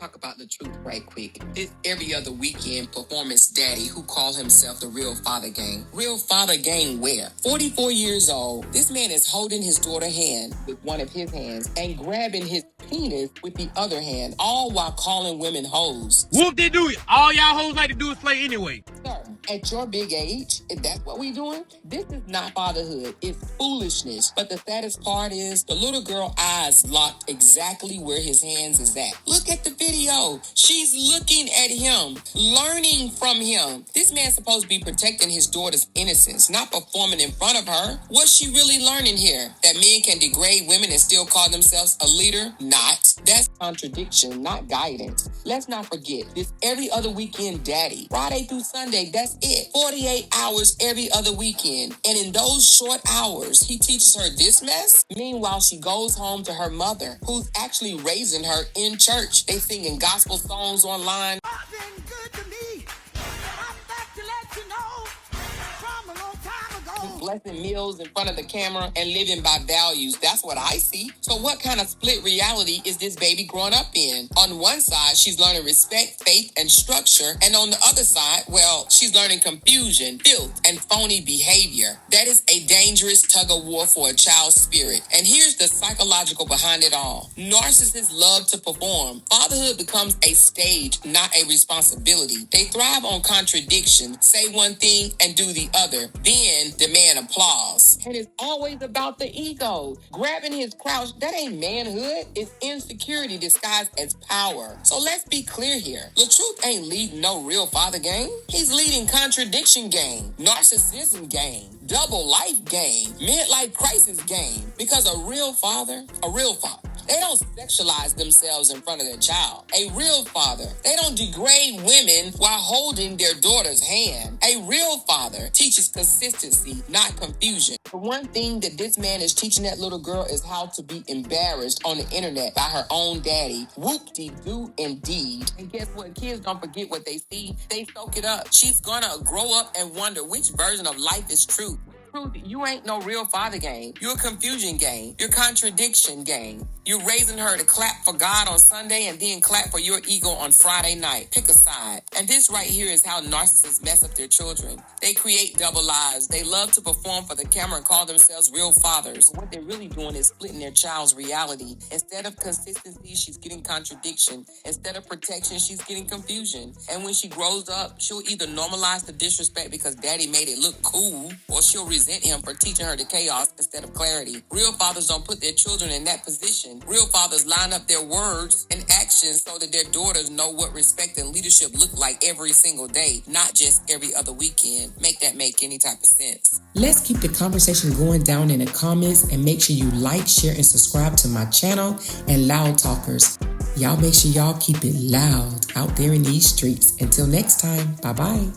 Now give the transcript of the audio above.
talk about the truth right quick. This every other weekend performance daddy who call himself the real father gang. Real father gang where? 44 years old. This man is holding his daughter's hand with one of his hands and grabbing his penis with the other hand, all while calling women hoes. Whoop-de-doo. All y'all hoes like to do is play anyway. Sir, at your big age, if that's what we doing, this is not fatherhood. It's foolishness. But the saddest part is the little girl eyes locked exactly where his hands is at. Look at the video. She's looking at him, learning from him. This man's supposed to be protecting his daughter's innocence, not performing in front of her. What's she really learning here? That men can degrade women and still call themselves a leader? Not. That's contradiction, not guidance. Let's not forget, this every other weekend daddy. Friday through Sunday, that's it. 48 hours every other weekend. And in those short hours, he teaches her this mess. Meanwhile, she goes home to her mother, who's actually raising her in church. They singing gospel songs online. Been good to me. I'm back to let you know from a long time ago. Blessing meals in front of the camera and living by values. That's what I see. So what kind of split reality is this baby growing up in? On one side, she's learning respect, faith, and structure. And on the other side, well, she's learning confusion, filth, and phony behavior. That is a dangerous tug of war for a child's spirit. And here's the psychological behind it all. Narcissists love to perform. Fatherhood becomes a stage, not a responsibility. They thrive on contradiction, say one thing and do the other, then demand applause. And it's always about the ego. Grabbing his crotch, that ain't manhood. It's insecurity disguised as power. So let's be clear here. LaTruth ain't leading no real father game. He's leading contradiction game, narcissism game, double life game, midlife crisis game. Because a real father, they don't sexualize themselves in front of their child. A real father, they don't degrade women while holding their daughter's hand. A real father teaches consistency, not confusion. The one thing that this man is teaching that little girl is how to be embarrassed on the internet by her own daddy. Whoop-de-doo indeed. And guess what? Kids don't forget what they see. They soak it up. She's gonna grow up and wonder which version of life is true. You ain't no real father game. You're a confusion game. You're contradiction game. You're raising her to clap for God on Sunday and then clap for your ego on Friday night. Pick a side. And this right here is how narcissists mess up their children. They create double lives. They love to perform for the camera and call themselves real fathers. But what they're really doing is splitting their child's reality. Instead of consistency, she's getting contradiction. Instead of protection, she's getting confusion. And when she grows up, she'll either normalize the disrespect because daddy made it look cool, or she'll resent him for teaching her the chaos instead of clarity. Real fathers don't put their children in that position. Real fathers line up their words and actions so that their daughters know what respect and leadership look like every single day, not just every other weekend. Make that make any type of sense. Let's keep the conversation going down in the comments, and make sure you like, share, and subscribe to my channel and LOUDTalkerz. Y'all make sure y'all keep it loud out there in these streets. Until next time, bye-bye.